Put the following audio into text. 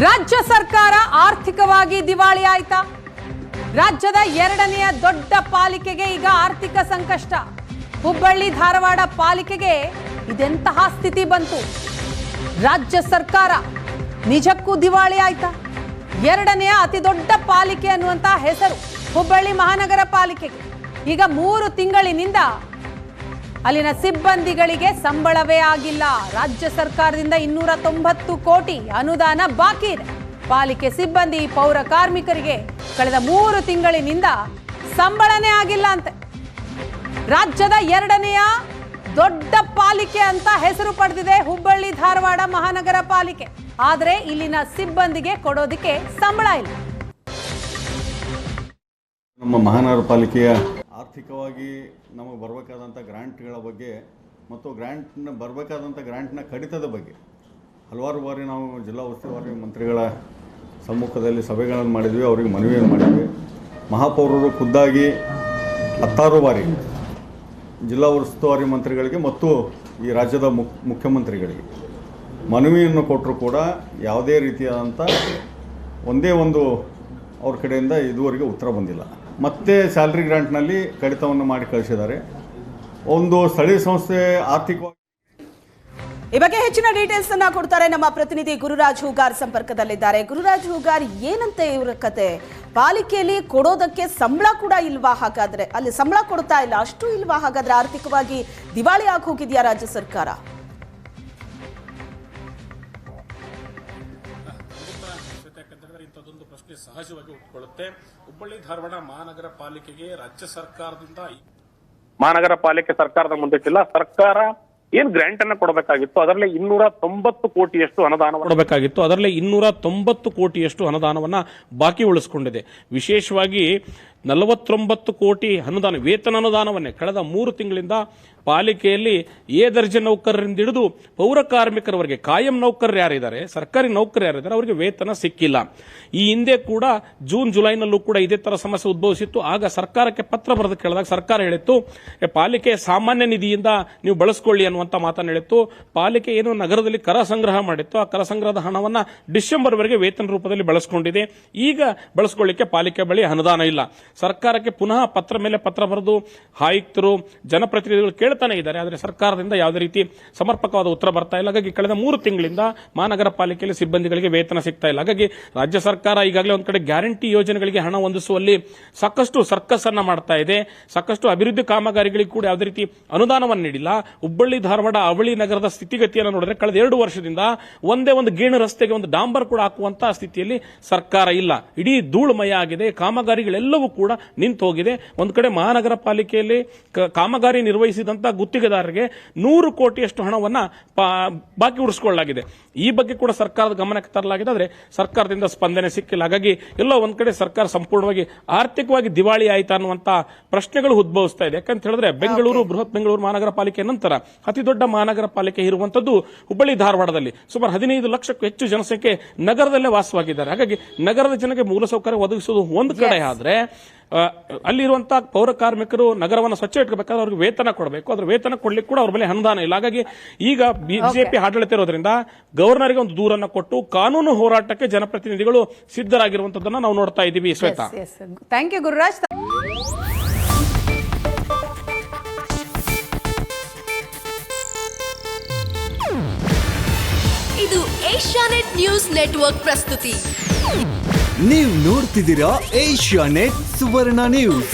ರಾಜ್ಯ ಸರ್ಕಾರ ಆರ್ಥಿಕವಾಗಿ ದಿವಾಳಿ ಆಯ್ತಾ? ರಾಜ್ಯದ ಎರಡನೆಯ ದೊಡ್ಡ ಪಾಲಿಕೆಗೆ ಈಗ ಆರ್ಥಿಕ ಸಂಕಷ್ಟ. ಹುಬ್ಬಳ್ಳಿ ಧಾರವಾಡ ಪಾಲಿಕೆಗೆ ಇದೆಂತಹ ಸ್ಥಿತಿ ಬಂತು? ರಾಜ್ಯ ಸರ್ಕಾರ ನಿಜಕ್ಕೂ ದಿವಾಳಿ ಆಯ್ತಾ? ಎರಡನೆಯ ಅತಿ ದೊಡ್ಡ ಪಾಲಿಕೆ ಅನ್ನುವಂತ ಹೆಸರು ಹುಬ್ಬಳ್ಳಿ ಮಹಾನಗರ ಪಾಲಿಕೆಗೆ. ಈಗ 3 ತಿಂಗಳಿನಿಂದ ಅಲ್ಲಿನ ಸಿಬ್ಬಂದಿಗಳಿಗೆ ಸಂಬಳವೇ ಆಗಿಲ್ಲ. ರಾಜ್ಯ ಸರ್ಕಾರದಿಂದ 290 ಕೋಟಿ ಅನುದಾನ ಬಾಕಿ ಇದೆ. ಪಾಲಿಕೆ ಸಿಬ್ಬಂದಿ ಪೌರ ಕಾರ್ಮಿಕರಿಗೆ ಕಳೆದ 3 ತಿಂಗಳಿನಿಂದ ಸಂಬಳನೇ ಆಗಿಲ್ಲ ಅಂತೆ. ರಾಜ್ಯದ ಎರಡನೆಯ ದೊಡ್ಡ ಪಾಲಿಕೆ ಅಂತ ಹೆಸರು ಪಡೆದಿದೆ ಹುಬ್ಬಳ್ಳಿ ಧಾರವಾಡ ಮಹಾನಗರ ಪಾಲಿಕೆ. ಆದರೆ ಇಲ್ಲಿನ ಸಿಬ್ಬಂದಿಗೆ ಕೊಡೋದಕ್ಕೆ ಸಂಬಳ ಇಲ್ಲ. ನಮ್ಮ ಮಹಾನಗರ ಪಾಲಿಕೆಯ ಆರ್ಥಿಕವಾಗಿ ನಮಗೆ ಬರಬೇಕಾದಂಥ ಗ್ರಾಂಟ್ಗಳ ಬಗ್ಗೆ ಮತ್ತು ಬರಬೇಕಾದಂಥ ಗ್ರಾಂಟ್ನ ಕಡಿತದ ಬಗ್ಗೆ ಹಲವಾರು ಬಾರಿ ನಾವು ಜಿಲ್ಲಾ ಉಸ್ತುವಾರಿ ಮಂತ್ರಿಗಳ ಸಮ್ಮುಖದಲ್ಲಿ ಸಭೆಗಳನ್ನು ಮಾಡಿದ್ವಿ, ಅವರಿಗೆ ಮನವಿಯನ್ನು ಮಾಡಿದ್ವಿ. ಮಹಾಪೌರರು ಖುದ್ದಾಗಿ 16 ಬಾರಿ ಜಿಲ್ಲಾ ಉಸ್ತುವಾರಿ ಮಂತ್ರಿಗಳಿಗೆ ಮತ್ತು ಈ ರಾಜ್ಯದ ಮುಖ್ಯಮಂತ್ರಿಗಳಿಗೆ ಮನವಿಯನ್ನು ಕೊಟ್ಟರೂ ಕೂಡ ಯಾವುದೇ ರೀತಿಯಾದಂಥ ಒಂದೇ ಒಂದು ಅವ್ರ ಕಡೆಯಿಂದ ಇದುವರೆಗೆ ಉತ್ತರ ಬಂದಿಲ್ಲ. ಮತ್ತೆ ಸ್ಯಾಲ್ರಿ ಗ್ರಾಂಟ್ನಲ್ಲಿ ಕಡಿತವನ್ನು ಮಾಡಿ ಕಳಿಸಿದ್ದಾರೆ. ಒಂದು ಸ್ಥಳೀಯ ಸಂಸ್ಥೆ ಆರ್ಥಿಕವಾಗಿ ಈ ಬಗ್ಗೆ ಹೆಚ್ಚಿನ ಡೀಟೇಲ್ಸ್ ಅನ್ನ ಕೊಡ್ತಾರೆ ನಮ್ಮ ಪ್ರತಿನಿಧಿ ಗುರುರಾಜ್ ಹೂಗಾರ್ ಸಂಪರ್ಕದಲ್ಲಿದ್ದಾರೆ. ಗುರುರಾಜ್ ಹೂಗಾರ್, ಏನಂತೆ ಇವರ ಕತೆ? ಪಾಲಿಕೆಯಲ್ಲಿ ಕೊಡೋದಕ್ಕೆ ಸಂಬಳ ಕೂಡ ಇಲ್ವಾ? ಹಾಗಾದ್ರೆ ಅಲ್ಲಿ ಸಂಬಳ ಕೊಡ್ತಾ ಇಲ್ಲ, ಅಷ್ಟು ಇಲ್ವಾ? ಹಾಗಾದ್ರೆ ಆರ್ಥಿಕವಾಗಿ ದಿವಾಳಿ ಆಗಿ ಹೋಗಿದೆಯಾ ರಾಜ್ಯ ಸರ್ಕಾರ? ಇಂಥದ್ದೊಂದು ಪ್ರಶ್ನೆ ಸಹಜವಾಗಿ ಹುಟ್ಟುಕೊಳ್ಳುತ್ತೆ. ಹುಬ್ಬಳ್ಳಿ ಧಾರವಾಡ ಮಹಾನಗರ ಪಾಲಿಕೆಗೆ ರಾಜ್ಯ ಸರ್ಕಾರದಿಂದ ಮಹಾನಗರ ಪಾಲಿಕೆ ಸರ್ಕಾರದ ಮುಂದಿಟ್ಟಿಲ್ಲ. ಸರ್ಕಾರ ಏನ್ ಗ್ರಾಂಟ್ ಅನ್ನ ಕೊಡಬೇಕಾಗಿತ್ತು ಅದರಲ್ಲಿ 290 ಕೋಟಿಯಷ್ಟು ಅನುದಾನ ಕೊಡಬೇಕಾಗಿತ್ತು. ಅದರಲ್ಲಿ 290 ಕೋಟಿಯಷ್ಟು ಅನುದಾನವನ್ನ ಬಾಕಿ ಉಳಿಸಿಕೊಂಡಿದೆ. ವಿಶೇಷವಾಗಿ 49 ಕೋಟಿ ಅನುದಾನ, ವೇತನ ಅನುದಾನವನ್ನೇ ಕಳೆದ 3 ತಿಂಗಳಿಂದ ಪಾಲಿಕೆಯಲ್ಲಿ ಎ ದರ್ಜೆ ನೌಕರರಿಂದ ಹಿಡಿದು ಪೌರ ಕಾರ್ಮಿಕರವರೆಗೆ, ಕಾಯಂ ನೌಕರರು ಯಾರಿದ್ದಾರೆ, ಸರ್ಕಾರಿ ನೌಕರರು ಯಾರಿದ್ದಾರೆ, ಅವರಿಗೆ ವೇತನ ಸಿಕ್ಕಿಲ್ಲ. ಈ ಹಿಂದೆ ಕೂಡ ಜೂನ್ ಜುಲೈನಲ್ಲೂ ಕೂಡ ಇದೇ ತರ ಸಮಸ್ಯೆ ಉದ್ಭವಿಸಿತ್ತು. ಆಗ ಸರ್ಕಾರಕ್ಕೆ ಪತ್ರ ಬರೆದು ಕೇಳಿದಾಗ ಸರ್ಕಾರ ಹೇಳಿತ್ತು, ಪಾಲಿಕೆ ಸಾಮಾನ್ಯ ನಿಧಿಯಿಂದ ನೀವು ಬಳಸಿಕೊಳ್ಳಿ ಅನ್ನುವಂತ ಮಾತನ್ನು ಹೇಳಿತ್ತು. ಪಾಲಿಕೆ ಏನು ನಗರದಲ್ಲಿ ಕರ ಸಂಗ್ರಹ ಮಾಡಿತ್ತು, ಆ ಕರ ಸಂಗ್ರಹದ ಹಣವನ್ನ ಡಿಸೆಂಬರ್ವರೆಗೆ ವೇತನ ರೂಪದಲ್ಲಿ ಬಳಸಿಕೊಂಡಿದೆ. ಈಗ ಬಳಸಿಕೊಳ್ಳಿಕ್ಕೆ ಪಾಲಿಕೆ ಬಳಿ ಅನುದಾನ ಇಲ್ಲ. ಸರ್ಕಾರಕ್ಕೆ ಪುನಃ ಪತ್ರ ಮೇಲೆ ಪತ್ರ ಬರೆದು ಆಯುಕ್ತರು, ಜನಪ್ರತಿನಿಧಿಗಳು ಕೇಳ್ತಾನೆ ಇದ್ದಾರೆ. ಆದರೆ ಸರ್ಕಾರದಿಂದ ಯಾವುದೇ ರೀತಿ ಸಮರ್ಪಕವಾದ ಉತ್ತರ ಬರ್ತಾ ಇಲ್ಲ. ಹಾಗಾಗಿ ಕಳೆದ 3 ತಿಂಗಳಿಂದ ಮಹಾನಗರ ಪಾಲಿಕೆಯಲ್ಲಿ ಸಿಬ್ಬಂದಿಗಳಿಗೆ ವೇತನ ಸಿಗ್ತಾ ಇಲ್ಲ. ಹಾಗಾಗಿ ರಾಜ್ಯ ಸರ್ಕಾರ ಈಗಾಗಲೇ ಒಂದ್ ಕಡೆ ಗ್ಯಾರಂಟಿ ಯೋಜನೆಗಳಿಗೆ ಹಣ ಹೊಂದಿಸುವಲ್ಲಿ ಸಾಕಷ್ಟು ಸರ್ಕಸ್ ಅನ್ನ ಮಾಡ್ತಾ ಇದೆ. ಸಾಕಷ್ಟು ಅಭಿವೃದ್ಧಿ ಕಾಮಗಾರಿಗಳಿಗೆ ಕೂಡ ಯಾವುದೇ ರೀತಿ ಅನುದಾನವನ್ನು ನೀಡಿಲ್ಲ. ಹುಬ್ಬಳ್ಳಿ ಧಾರವಾಡ ಅವಳಿ ನಗರದ ಸ್ಥಿತಿಗತಿಯನ್ನು ನೋಡಿದ್ರೆ ಕಳೆದ 2 ವರ್ಷದಿಂದ ಒಂದೇ ಒಂದು ಗೇಣು ರಸ್ತೆಗೆ ಒಂದು ಡಾಂಬರ್ ಕೂಡ ಹಾಕುವಂತಹ ಸ್ಥಿತಿಯಲ್ಲಿ ಸರ್ಕಾರ ಇಲ್ಲ. ಇಡೀ ಧೂಳುಮಯ ಆಗಿದೆ. ಕಾಮಗಾರಿಗಳೆಲ್ಲವೂ ಕೂಡ ನಿಂತು ಹೋಗಿದೆ. ಒಂದು ಕಡೆ ಮಹಾನಗರ ಪಾಲಿಕೆಯಲ್ಲಿ ಕಾಮಗಾರಿ ನಿರ್ವಹಿಸಿದಂತಹ ಗುತ್ತಿಗೆದಾರರಿಗೆ 100 ಕೋಟಿಯಷ್ಟು ಹಣವನ್ನ ಬಾಕಿ ಉಳಿಸಿಕೊಳ್ಳಲಾಗಿದೆ. ಈ ಬಗ್ಗೆ ಕೂಡ ಸರ್ಕಾರದ ಗಮನಕ್ಕೆ ತರಲಾಗಿದೆ. ಆದರೆ ಸರ್ಕಾರದಿಂದ ಸ್ಪಂದನೆ ಸಿಕ್ಕಿಲ್ಲ. ಹಾಗಾಗಿ ಎಲ್ಲೋ ಒಂದ್ ಕಡೆ ಸರ್ಕಾರ ಸಂಪೂರ್ಣವಾಗಿ ಆರ್ಥಿಕವಾಗಿ ದಿವಾಳಿ ಆಯ್ತಾ ಅನ್ನುವಂತ ಪ್ರಶ್ನೆಗಳು ಉದ್ಭವಿಸ್ತಾ ಇದೆ. ಯಾಕಂತ ಹೇಳಿದ್ರೆ ಬೆಂಗಳೂರು, ಬೃಹತ್ ಬೆಂಗಳೂರು ಮಹಾನಗರ ಪಾಲಿಕೆ ನಂತರ ಅತಿ ದೊಡ್ಡ ಮಹಾನಗರ ಪಾಲಿಕೆ ಇರುವಂತದ್ದು ಹುಬ್ಬಳ್ಳಿ ಧಾರವಾಡದಲ್ಲಿ. ಸುಮಾರು 15 ಲಕ್ಷಕ್ಕೂ ಹೆಚ್ಚು ಜನಸಂಖ್ಯೆ ನಗರದಲ್ಲೇ ವಾಸವಾಗಿದ್ದಾರೆ. ಹಾಗಾಗಿ ನಗರದ ಜನಕ್ಕೆ ಮೂಲಸೌಕರ್ಯ ಒದಗಿಸುವುದು ಒಂದು ಕಡೆ ಆದ್ರೆ, ಅಲ್ಲಿರುವಂತಹ ಪೌರ ಕಾರ್ಮಿಕರು ನಗರವನ್ನು ಸ್ವಚ್ಛ ಇಟ್ಕೋಬೇಕಾದ್ರೆ ಅವ್ರಿಗೆ ವೇತನ ಕೊಡಬೇಕು. ಅದ್ರ ವೇತನ ಕೊಡ್ಲಿಕ್ಕೆ ಕೂಡ ಅವ್ರ ಮೇಲೆ ಅನುದಾನ ಇಲ್ಲ. ಹಾಗಾಗಿ ಈಗ ಬಿಜೆಪಿ ಆಡಳಿತ ಇರೋದ್ರಿಂದ ಗವರ್ನರ್ಗೆ ಒಂದು ದೂರನ್ನು ಕೊಟ್ಟು ಕಾನೂನು ಹೋರಾಟಕ್ಕೆ ಜನಪ್ರತಿನಿಧಿಗಳು ಸಿದ್ಧರಾಗಿರುವಂತದ್ದನ್ನ ನಾವು ನೋಡ್ತಾ ಇದ್ದೀವಿ. Shweta, thank you Gururaj. ಇದು ಏಷ್ಯಾನೆಟ್ ನ್ಯೂಸ್ ನೆಟ್ವರ್ಕ್ ಪ್ರಸ್ತುತಿ. ನೀವು ನೋಡ್ತಿದ್ದೀರಾ ಏಷ್ಯಾನೆಟ್ ಸುವರ್ಣ ನ್ಯೂಸ್.